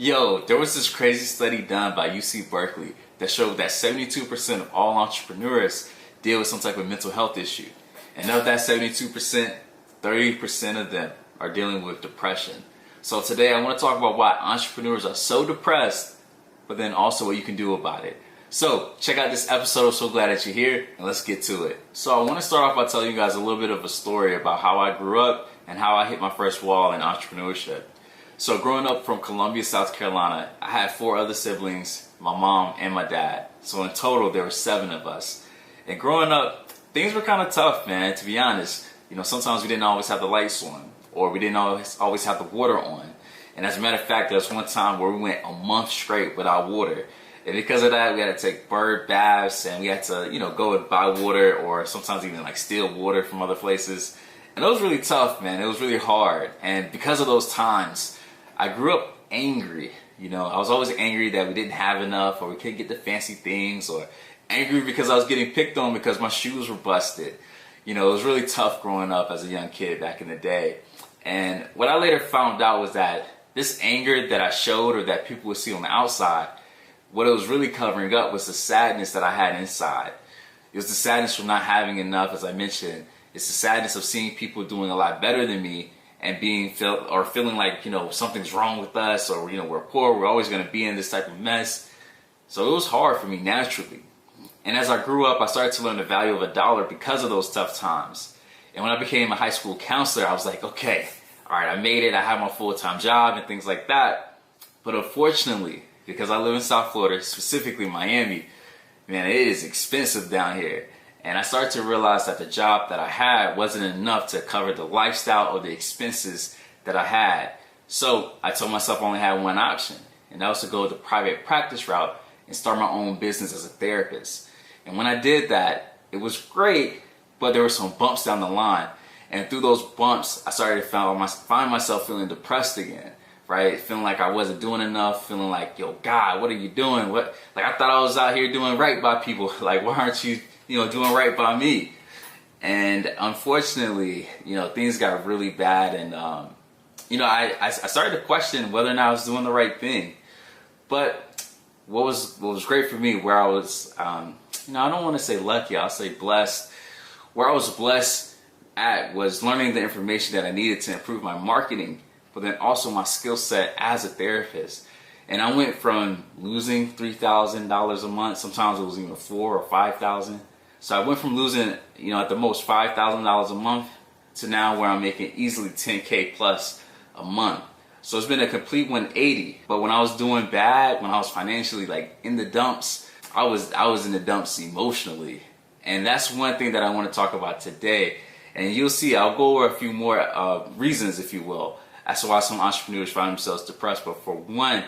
Yo, there was this crazy study done by UC Berkeley that showed that 72% of all entrepreneurs deal with some type of mental health issue. And of that 72%, 30% of them are dealing with depression. So today I want to talk about why entrepreneurs are so depressed, but then also what you can do about it. So check out this episode. I'm so glad that you're here, and let's get to it. So I want to start off by telling you guys a little bit of a story about how I grew up and how I hit my first wall in entrepreneurship. So growing up from Columbia, South Carolina, I had 4 other siblings, my mom and my dad. So in total, there were 7 of us. And growing up, things were kind of tough, man, to be honest. You know, sometimes we didn't always have the lights on, or we didn't always have the water on. And as a matter of fact, there was one time where we went a month straight without water. And because of that, we had to take bird baths, and we had to, go and buy water, or sometimes even like steal water from other places. And it was really tough, man. It was really hard. And because of those times, I grew up angry. I was always angry that we didn't have enough, or we couldn't get the fancy things, or angry because I was getting picked on because my shoes were busted. It was really tough growing up as a young kid back in the day. And what I later found out was that this anger that I showed, or that people would see on the outside, what it was really covering up was the sadness that I had inside. It was the sadness from not having enough, as I mentioned. It's the sadness of seeing people doing a lot better than me, and feeling like, something's wrong with us, or, we're poor, we're always going to be in this type of mess. So it was hard for me naturally. And as I grew up, I started to learn the value of $1 because of those tough times. And when I became a high school counselor, I was like, okay, all right, I made it. I have my full-time job and things like that. But unfortunately, because I live in South Florida, specifically Miami, man, it is expensive down here. And I started to realize that the job that I had wasn't enough to cover the lifestyle or the expenses that I had. So I told myself I only had one option, and that was to go the private practice route and start my own business as a therapist. And when I did that, it was great, but there were some bumps down the line. And through those bumps, I started to find myself feeling depressed again, right? Feeling like I wasn't doing enough, feeling like, yo, God, what are you doing? Like, I thought I was out here doing right by people. Like, why aren't you doing right by me? And unfortunately, things got really bad, and I started to question whether or not I was doing the right thing. But what was great for me, where I was, I don't want to say lucky, I'll say blessed. Where I was blessed at was learning the information that I needed to improve my marketing, but then also my skill set as a therapist. And I went from losing $3,000 a month, sometimes it was even $4,000 or $5,000. So I went from losing, at the most $5,000 a month to now where I'm making easily $10K plus a month. So it's been a complete 180. But when I was doing bad, when I was financially in the dumps, I was in the dumps emotionally. And that's one thing that I want to talk about today. And you'll see, I'll go over a few more reasons, if you will, as to why some entrepreneurs find themselves depressed. But for one,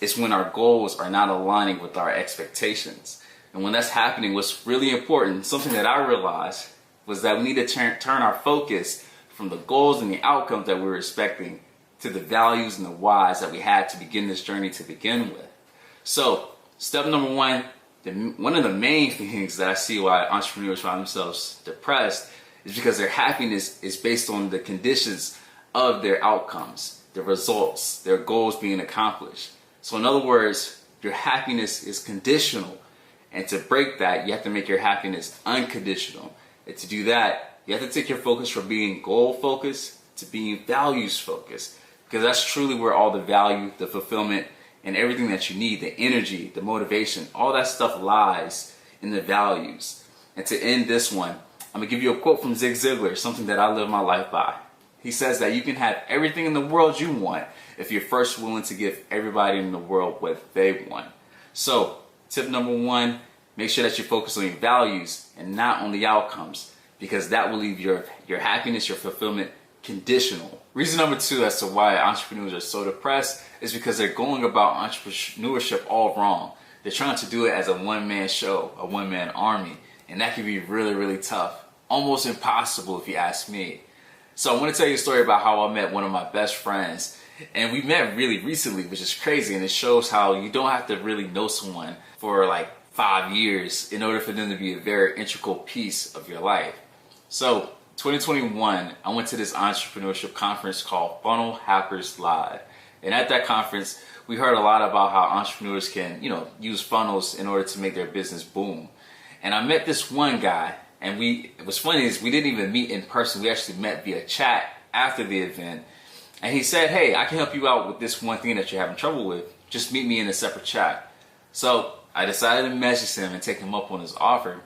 it's when our goals are not aligning with our expectations. And when that's happening, what's really important, something that I realized, was that we need to turn our focus from the goals and the outcomes that we were expecting to the values and the whys that we had to begin this journey to begin with. So step number one, one of the main things that I see why entrepreneurs find themselves depressed is because their happiness is based on the conditions of their outcomes, their results, their goals being accomplished. So in other words, your happiness is conditional. And to break that, you have to make your happiness unconditional. And to do that, you have to take your focus from being goal focused to being values focused. Because that's truly where all the value, the fulfillment, and everything that you need, the energy, the motivation, all that stuff lies in the values. And to end this one, I'm going to give you a quote from Zig Ziglar, something that I live my life by. He says that you can have everything in the world you want if you're first willing to give everybody in the world what they want. So, tip number one, make sure that you focus on your values and not on the outcomes, because that will leave your happiness, your fulfillment conditional. Reason number two as to why entrepreneurs are so depressed is because they're going about entrepreneurship all wrong. They're trying to do it as a one-man show, a one-man army, and that can be really, really tough. Almost impossible if you ask me. So I want to tell you a story about how I met one of my best friends. And we met really recently, which is crazy, and it shows how you don't have to really know someone for like 5 years in order for them to be a very integral piece of your life. So 2021, I went to this entrepreneurship conference called Funnel Hackers Live. And at that conference, we heard a lot about how entrepreneurs can, use funnels in order to make their business boom. And I met this one guy, and what's funny is we didn't even meet in person. We actually met via chat after the event. And he said, hey, I can help you out with this one thing that you're having trouble with. Just meet me in a separate chat. So I decided to message him and take him up on his offer.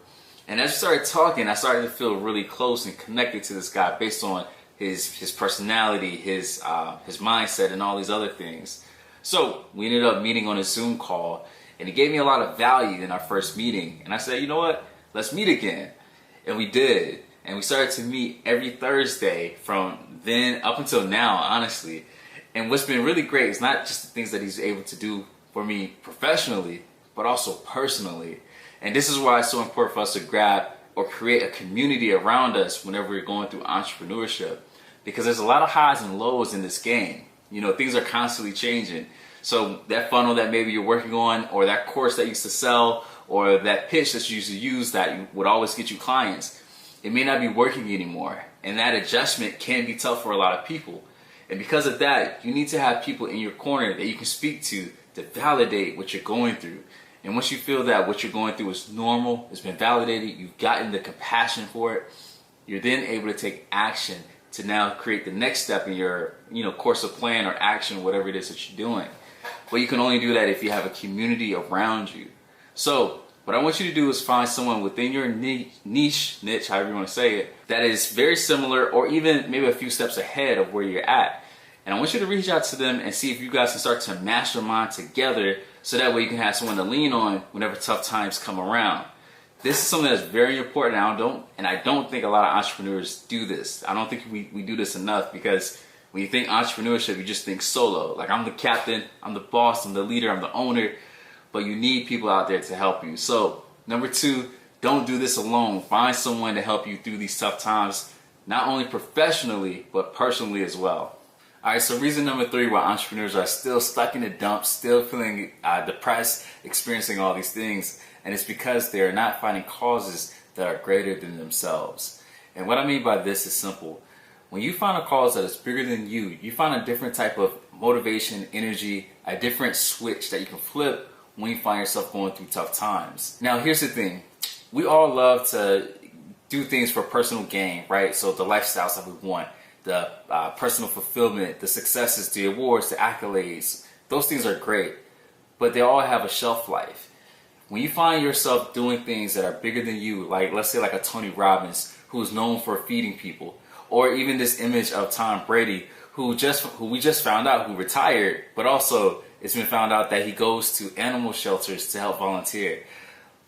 And as we started talking, I started to feel really close and connected to this guy based on his personality, his mindset, and all these other things. So we ended up meeting on a Zoom call, and he gave me a lot of value in our first meeting. And I said, you know what? Let's meet again. And we did. And we started to meet every Thursday from then up until now, honestly. And what's been really great is not just the things that he's able to do for me professionally, but also personally. And this is why it's so important for us to grab or create a community around us whenever we're going through entrepreneurship. Because there's a lot of highs and lows in this game. Things are constantly changing. So that funnel that maybe you're working on, or that course that you used to sell, or that pitch that you used to use that would always get you clients, it may not be working anymore. And that adjustment can be tough for a lot of people. And because of that, you need to have people in your corner that you can speak to validate what you're going through. And once you feel that what you're going through is normal, it's been validated, you've gotten the compassion for it, you're then able to take action to now create the next step in your course of plan or action, whatever it is that you're doing. But you can only do that if you have a community around you. So what I want you to do is find someone within your niche, however you want to say it, that is very similar or even maybe a few steps ahead of where you're at. And I want you to reach out to them and see if you guys can start to mastermind together, so that way you can have someone to lean on whenever tough times come around. This is something that's very important. I don't think a lot of entrepreneurs do this. I don't think we do this enough, because when you think entrepreneurship, you just think solo. Like, I'm the captain, I'm the boss, I'm the leader, I'm the owner. But you need people out there to help you. So number 2, don't do this alone. Find someone to help you through these tough times, not only professionally, but personally as well. All right, so reason number 3 why entrepreneurs are still stuck in the dumps, still feeling depressed, experiencing all these things, and it's because they are not finding causes that are greater than themselves. And what I mean by this is simple. When you find a cause that is bigger than you, you find a different type of motivation, energy, a different switch that you can flip when you find yourself going through tough times. Now, here's the thing. We all love to do things for personal gain, right? So the lifestyles that we want, the personal fulfillment, the successes, the awards, the accolades, those things are great, but they all have a shelf life. When you find yourself doing things that are bigger than you, like let's say like a Tony Robbins, who's known for feeding people, or even this image of Tom Brady, who we just found out who retired, but also it's been found out that he goes to animal shelters to help volunteer.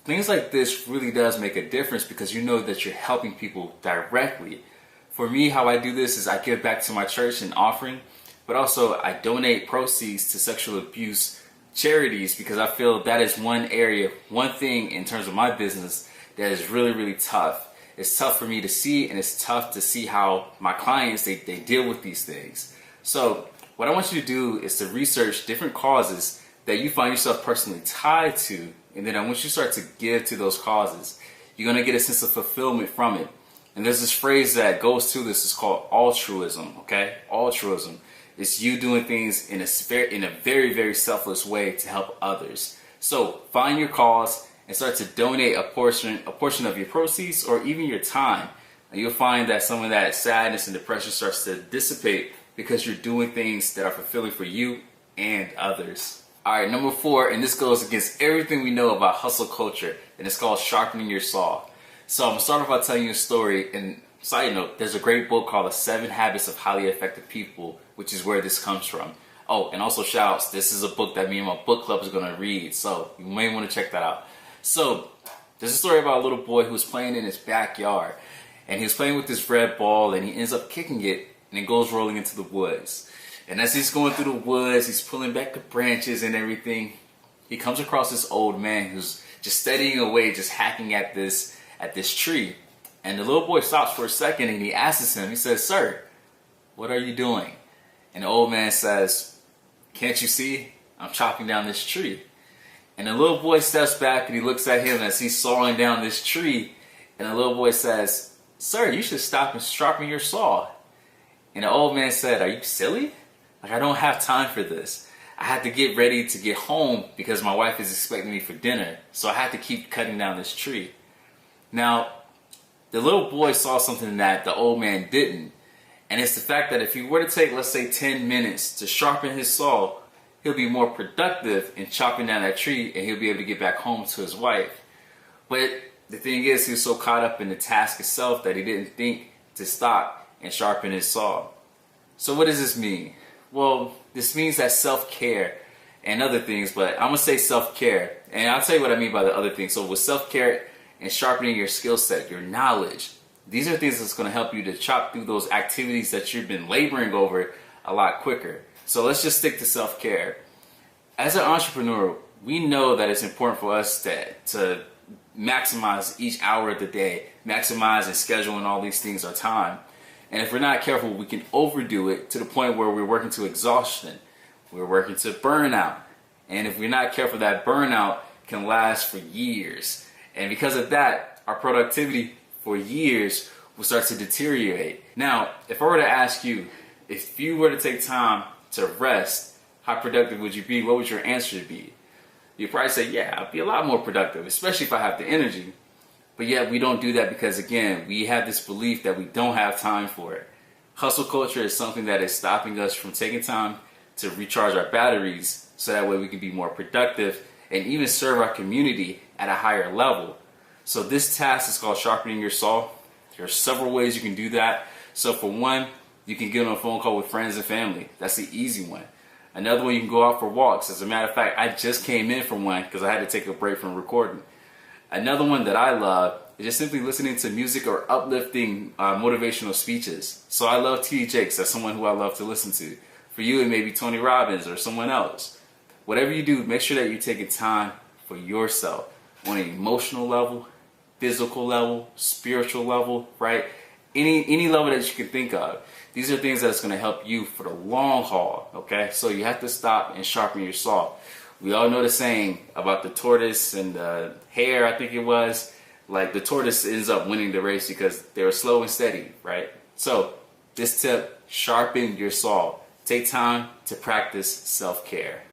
Things like this really does make a difference, because you know that you're helping people directly. For me, how I do this is I give back to my church in offering, but also I donate proceeds to sexual abuse charities, because I feel that is one thing in terms of my business that is really, really tough. It's tough for me to see, and it's tough to see how my clients, they deal with these things. So what I want you to do is to research different causes that you find yourself personally tied to, and then once you start to give to those causes, you're going to get a sense of fulfillment from it. And there's this phrase that goes to this, it's called altruism, okay? Altruism. It's you doing things in a very, very selfless way to help others. So find your cause and start to donate a portion of your proceeds or even your time. And you'll find that some of that sadness and depression starts to dissipate, because you're doing things that are fulfilling for you and others. All right, number 4, and this goes against everything we know about hustle culture, and it's called sharpening your saw. So I'm going to start off by telling you a story, and side note, there's a great book called The 7 Habits of Highly Effective People, which is where this comes from. Oh, and also shout outs, this is a book that me and my book club is going to read, so you may want to check that out. So there's a story about a little boy who was playing in his backyard, and he was playing with this red ball, and he ends up kicking it, and it goes rolling into the woods. And as he's going through the woods, he's pulling back the branches and everything, he comes across this old man who's just studying away, just hacking at this tree. And the little boy stops for a second and he asks him, he says, "Sir, what are you doing?" And the old man says, "Can't you see? I'm chopping down this tree." And the little boy steps back and he looks at him as he's sawing down this tree. And the little boy says, "Sir, you should stop and sharpen your saw." And the old man said, "Are you silly? Like, I don't have time for this. I had to get ready to get home because my wife is expecting me for dinner. So I had to keep cutting down this tree. Now, the little boy saw something that the old man didn't. And it's the fact that if he were to take, let's say, 10 minutes to sharpen his saw, he'll be more productive in chopping down that tree, and he'll be able to get back home to his wife. But the thing is, he was so caught up in the task itself that he didn't think to stop and sharpen his saw. So what does this mean? Well, this means that self-care and other things, but I'm going to say self-care. And I'll tell you what I mean by the other things. So with self-care and sharpening your skill set, your knowledge, these are things that's going to help you to chop through those activities that you've been laboring over a lot quicker. So let's just stick to self-care. As an entrepreneur, we know that it's important for us to maximize each hour of the day, maximize and schedule and all these things our time. And if we're not careful, we can overdo it to the point where we're working to exhaustion. We're working to burnout. And if we're not careful, that burnout can last for years. And because of that, our productivity for years will start to deteriorate. Now, if I were to ask you, if you were to take time to rest, how productive would you be? What would your answer be? You'd probably say, yeah, I'd be a lot more productive, especially if I have the energy. But yet we don't do that because, again, we have this belief that we don't have time for it. Hustle culture is something that is stopping us from taking time to recharge our batteries so that way we can be more productive and even serve our community at a higher level. So this task is called sharpening your saw. There are several ways you can do that. So for one, you can get on a phone call with friends and family. That's the easy one. Another one, you can go out for walks. As a matter of fact, I just came in from one because I had to take a break from recording. Another one that I love is just simply listening to music or uplifting motivational speeches. So I love T.D. Jakes. That's someone who I love to listen to. For you, it may be Tony Robbins or someone else. Whatever you do, make sure that you're taking time for yourself on an emotional level, physical level, spiritual level, right? Any level that you can think of. These are things that's going to help you for the long haul, okay? So you have to stop and sharpen your saw. We all know the saying about the tortoise and the hare, I think it was. Like the tortoise ends up winning the race because they were slow and steady, right? So this tip, sharpen your saw. Take time to practice self-care.